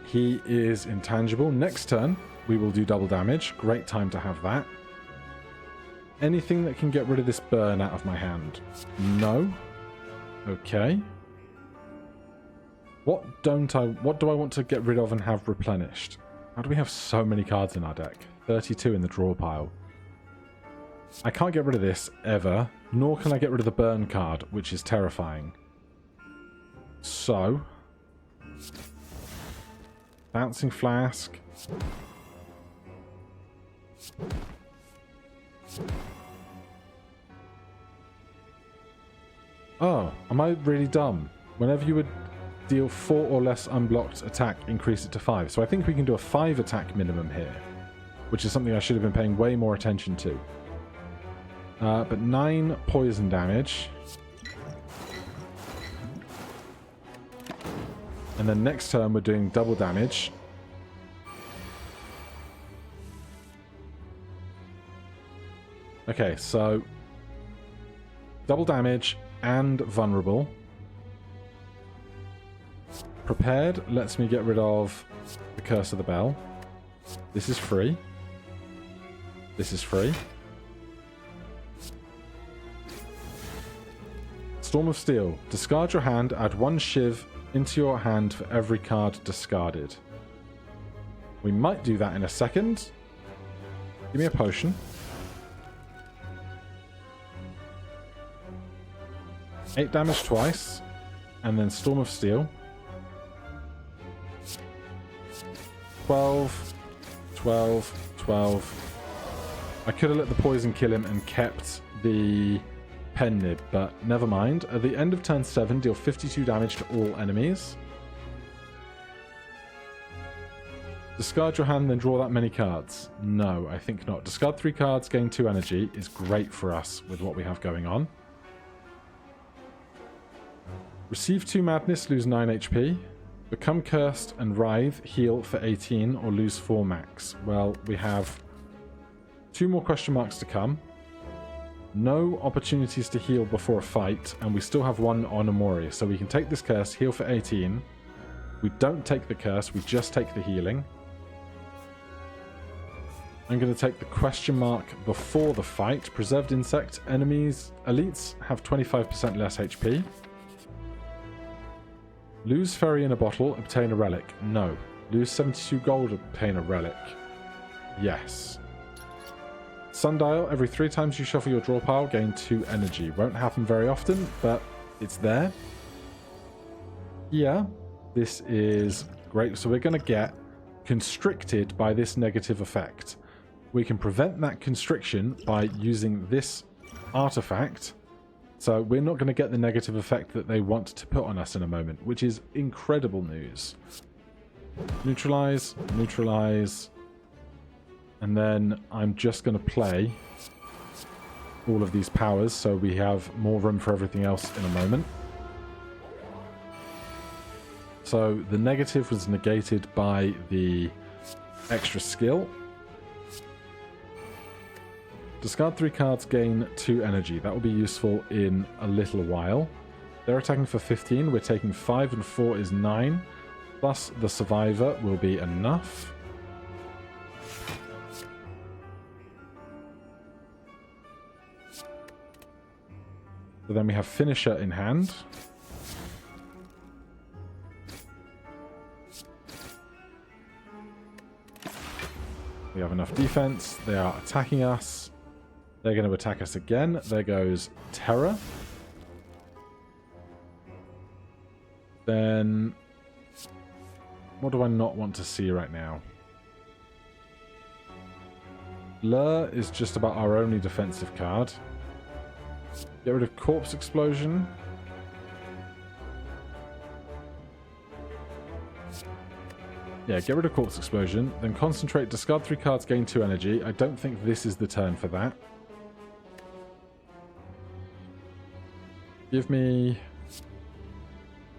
He is intangible. Next turn, we will do double damage. Great time to have that. Anything that can get rid of this burn out of my hand? No. Okay. What do I want to get rid of and have replenished? How do we have so many cards in our deck? 32 in the draw pile. I can't get rid of this ever, nor can I get rid of the burn card, which is terrifying. So, Bouncing Flask. Oh, am I really dumb? Whenever you would deal 4 or less unblocked attack, increase it to 5. So I think we can do a 5 attack minimum here, which is something I should have been paying way more attention to. But 9 poison damage. And then next turn we're doing double damage. Okay, so double damage and vulnerable. Prepared lets me get rid of the Curse of the Bell. This is free. This is free. Storm of Steel. Discard your hand, add 1 Shiv into your hand for every card discarded. We might do that in a second. Give me a potion. Eight damage twice, and then Storm of Steel. 12, 12, 12. I could have let the poison kill him and kept the Pen Nib, but never mind. At the end of turn 7, deal 52 damage to all enemies. Discard your hand, then draw that many cards. No, I think not. Discard 3 cards, gain 2 energy is great for us with what we have going on. Receive 2 madness, lose 9 HP. Become cursed and writhe, heal for 18 or lose 4 max. Well, we have 2 more question marks to come. No opportunities to heal before a fight, and we still have 1 on Amori, so we can take this curse, heal for 18. We don't take the curse, we just take the healing. I'm going to take the question mark before the fight. Preserved insect. Enemies, elites, have 25% less HP. Lose fairy in a bottle, obtain a relic. No. Lose 72 gold, obtain a relic. Yes. Sundial, every 3 times you shuffle your draw pile, gain 2 energy. Won't happen very often, but it's there. Yeah, this is great. So we're going to get constricted by this negative effect. We can prevent that constriction by using this artifact. So we're not going to get the negative effect that they want to put on us in a moment, which is incredible news. Neutralize, neutralize. And then I'm just going to play all of these powers so we have more room for everything else in a moment. So the negative was negated by the extra skill. Discard 3 cards, gain 2 energy. That will be useful in a little while. They're attacking for 15. We're taking 5 and 4 is 9. Plus the survivor will be enough. So then we have Finisher in hand. We have enough defense. They are attacking us. They're going to attack us again. There goes Terror. Then, what do I not want to see right now? Lure is just about our only defensive card. Get rid of Corpse Explosion. Yeah, get rid of Corpse Explosion. Then concentrate, discard 3 cards, gain 2 energy. I don't think this is the turn for that. Give me... Is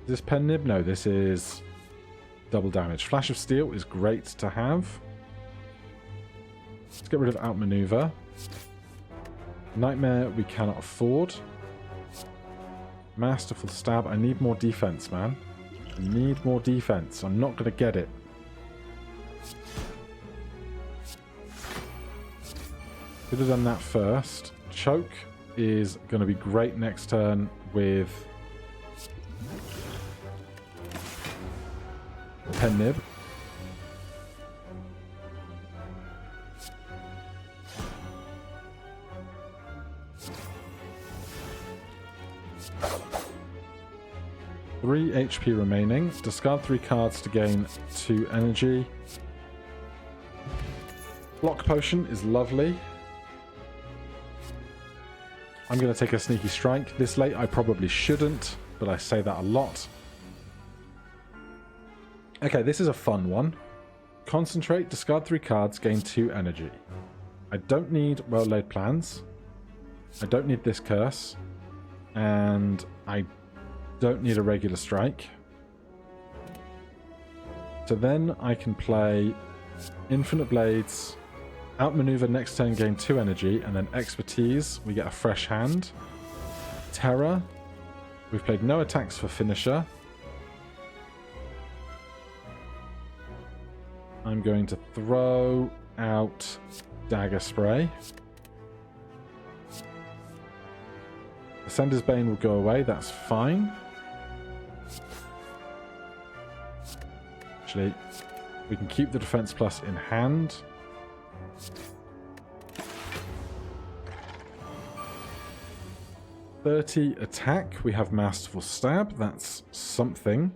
this Pen Nib? No, this is double damage. Flash of Steel is great to have. Let's get rid of Outmaneuver. Nightmare we cannot afford. Masterful Stab. I need more defense, man. I need more defense. I'm not going to get it. Could have done that first. Choke is going to be great next turn with Pen Nib. Three HP remaining. Discard 3 cards to gain 2 energy. Block Potion is lovely. I'm going to take a Sneaky Strike. This late I probably shouldn't, but I say that a lot. Okay, this is a fun one. Concentrate, discard 3 cards, gain 2 energy. I don't need Well-Laid Plans. I don't need this curse. And I don't need a regular strike. So then I can play Infinite Blades, Outmaneuver next turn, gain 2 energy, and then Expertise, we get a fresh hand. Terror, we've played no attacks for Finisher. I'm going to throw out Dagger Spray. Ascender's Bane will go away, that's fine. Actually, we can keep the Defense Plus in hand. $30 attack, we have Masterful Stab, that's something.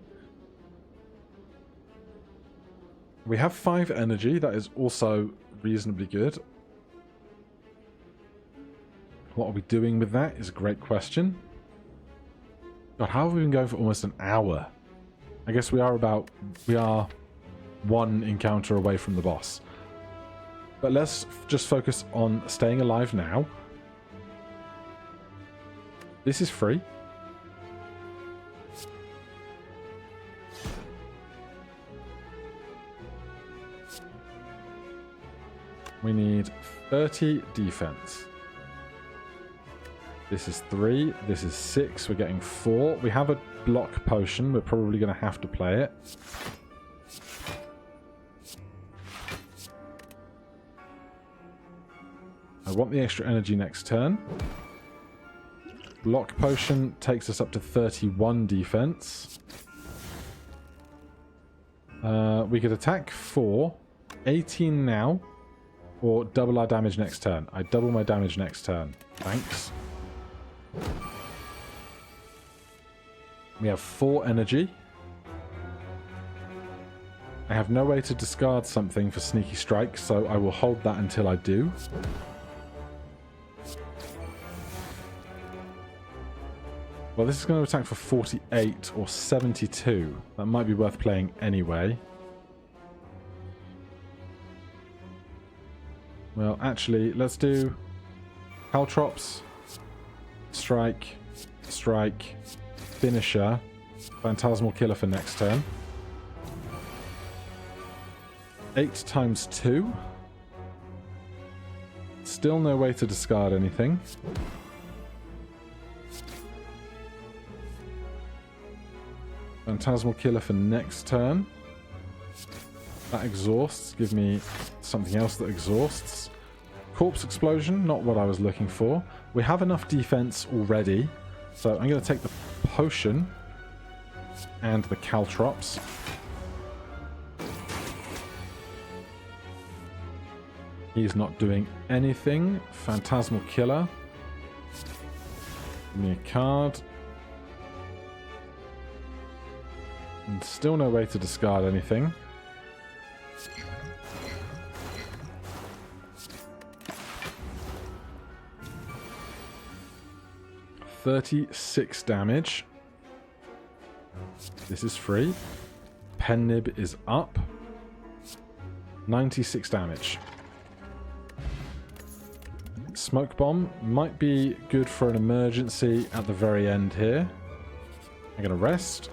We have 5 energy, that is also reasonably good. What are we doing with that is a great question. God, how have we been going for almost an hour? I guess we are one encounter away from the boss. But let's just focus on staying alive now. This is free. We need 30 defense. This is 3. This is 6. We're getting 4. We have a block potion. We're probably going to have to play it. I want the extra energy next turn. Block potion takes us up to 31 defense. We could attack 4. 18 now. Or double our damage next turn. I double my damage next turn. Thanks. We have 4 energy. I have no way to discard something for Sneaky Strike, so I will hold that until I do. Well, this is going to attack for 48 or 72. That might be worth playing anyway. Well, actually, let's do Caltrops, Strike, Strike, Finisher, Phantasmal Killer for next turn. 8 times 2. Still no way to discard anything. Phantasmal Killer for next turn. That exhausts. Give me something else that exhausts. Corpse Explosion, not what I was looking for. We have enough defense already. So I'm going to take the potion and the caltrops. He's not doing anything. Phantasmal Killer. Give me a card. And still no way to discard anything. $36 damage. This is free. Pen Nib is up. 96 damage. Smoke Bomb might be good for an emergency at the very end here. I'm going to rest.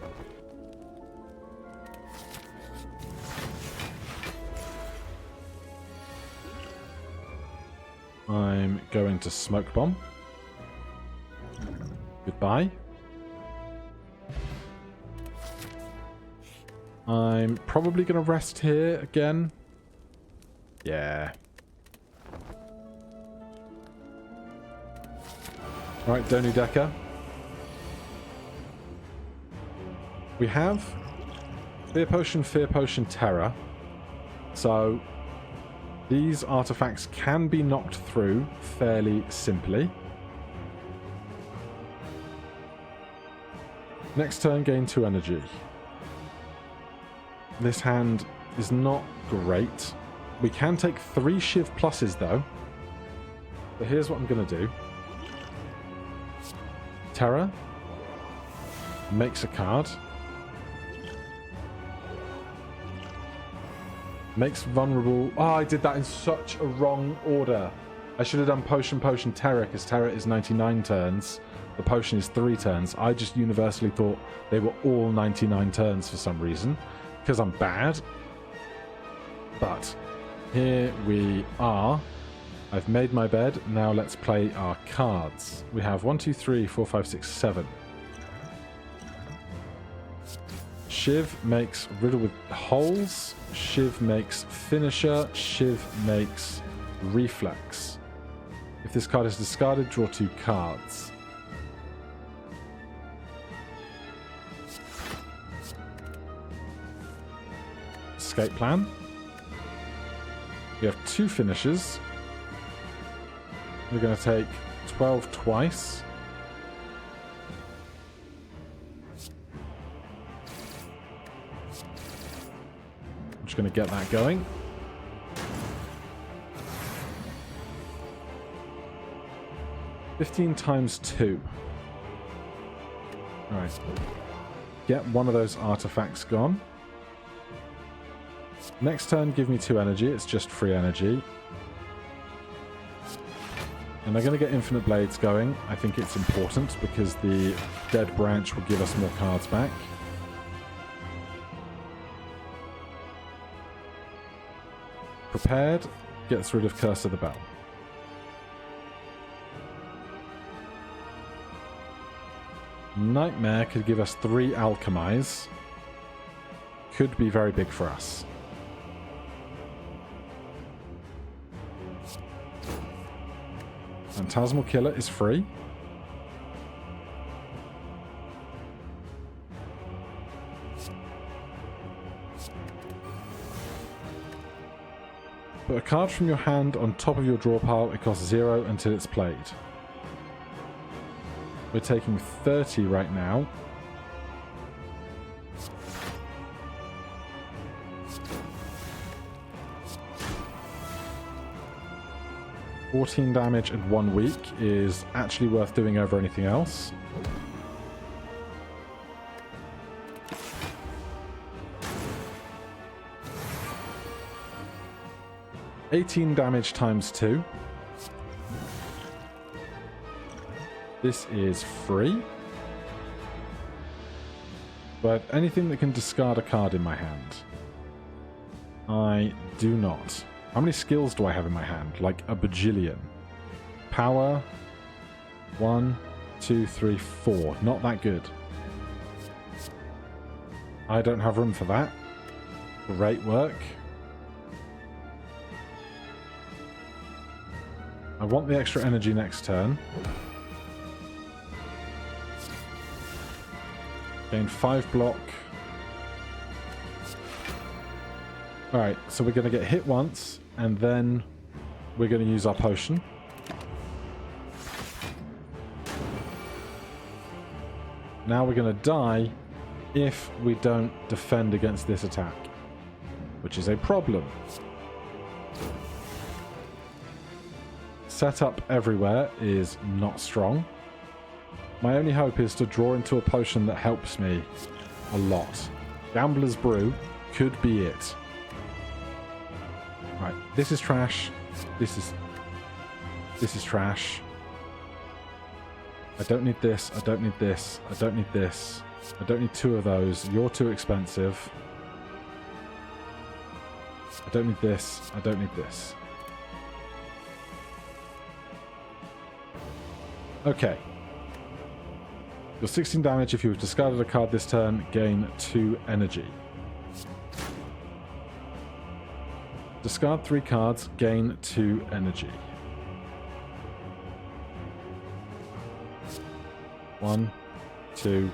I'm going to Smoke Bomb. Goodbye. I'm probably going to rest here again. Yeah. Alright, Donu Decker. We have Fear Potion, Terror. So these artifacts can be knocked through fairly simply. Next turn, gain 2 energy. This hand is not great. We can take 3 Shiv pluses though. But here's what I'm going to do. Terror makes a card. Makes vulnerable. Oh, I did that in such a wrong order. I should have done Potion, Terror, because Terror is 99 turns. The potion is 3 turns. I just universally thought they were all 99 turns for some reason, because I'm bad. But here we are. I've made my bed. Now let's play our cards. We have 1, 2, 3, 4, 5, 6, 7. Shiv makes Riddle with Holes. Shiv makes Finisher. Shiv makes Reflex. If this card is discarded, draw 2 cards. Escape plan. We have 2 finishes. We're going to take 12 twice. I'm just going to get that going. $15 times 2. Alright. Get one of those artifacts gone. Next turn, give me 2 energy. It's just free energy. And they're going to get Infinite Blades going. I think it's important because the Dead Branch will give us more cards back. Prepared gets rid of Curse of the Bell. Nightmare could give us 3 Alchemize. Could be very big for us. Phantasmal Killer is free. Put a card from your hand on top of your draw pile. It costs 0 until it's played. We're taking 30 right now. $14 damage and 1 week is actually worth doing over anything else. $18 damage times 2. This is free. But anything that can discard a card in my hand. I do not. How many skills do I have in my hand? Like a bajillion. Power. 1, 2, 3, 4. Not that good. I don't have room for that. Great work. I want the extra energy next turn. Gain 5 block. Alright, so we're going to get hit once, and then we're going to use our potion. Now we're going to die if we don't defend against this attack, which is a problem. Setup everywhere is not strong. My only hope is to draw into a potion that helps me a lot. Gambler's Brew could be it. Right, this is trash. This is trash. I don't need this. I don't need this. I don't need this. I don't need 2 of those. You're too expensive. I don't need this. I don't need this. Okay. You're 16 damage. If you've discarded a card this turn, gain 2 energy. Discard 3 cards, gain 2 energy. 1, 2,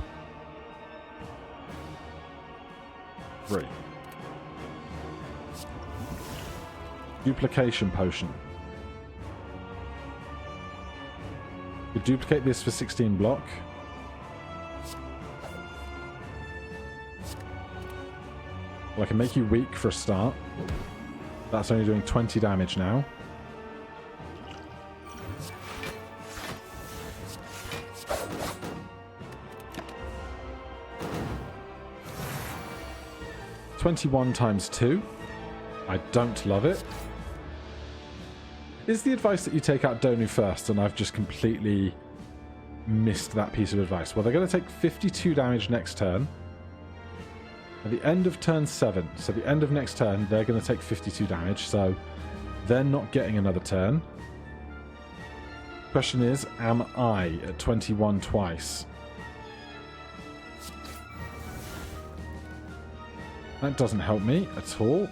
3. Duplication potion. You duplicate this for 16 block. Well, I can make you weak for a start. That's only doing 20 damage now. $21 times 2. I don't love it. Is the advice that you take out Doughnut first, and I've just completely missed that piece of advice? Well, they're going to take 52 damage next turn. At the end of turn 7, so the end of next turn, they're going to take 52 damage, so they're not getting another turn. Question is, am I at 21 twice? That doesn't help me at all.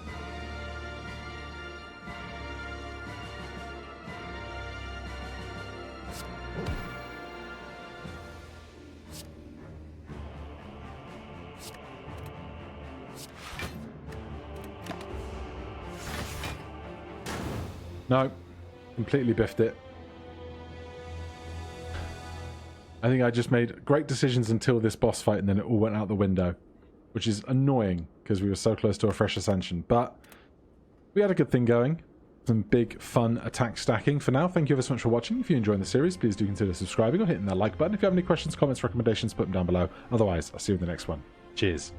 No, completely biffed it. I think I just made great decisions until this boss fight, and then it all went out the window, which is annoying because we were so close to a fresh Ascension. But we had a good thing going. Some big, fun attack stacking. For now, thank you ever so much for watching. If you're enjoying the series, please do consider subscribing or hitting that like button. If you have any questions, comments, recommendations, put them down below. Otherwise, I'll see you in the next one. Cheers.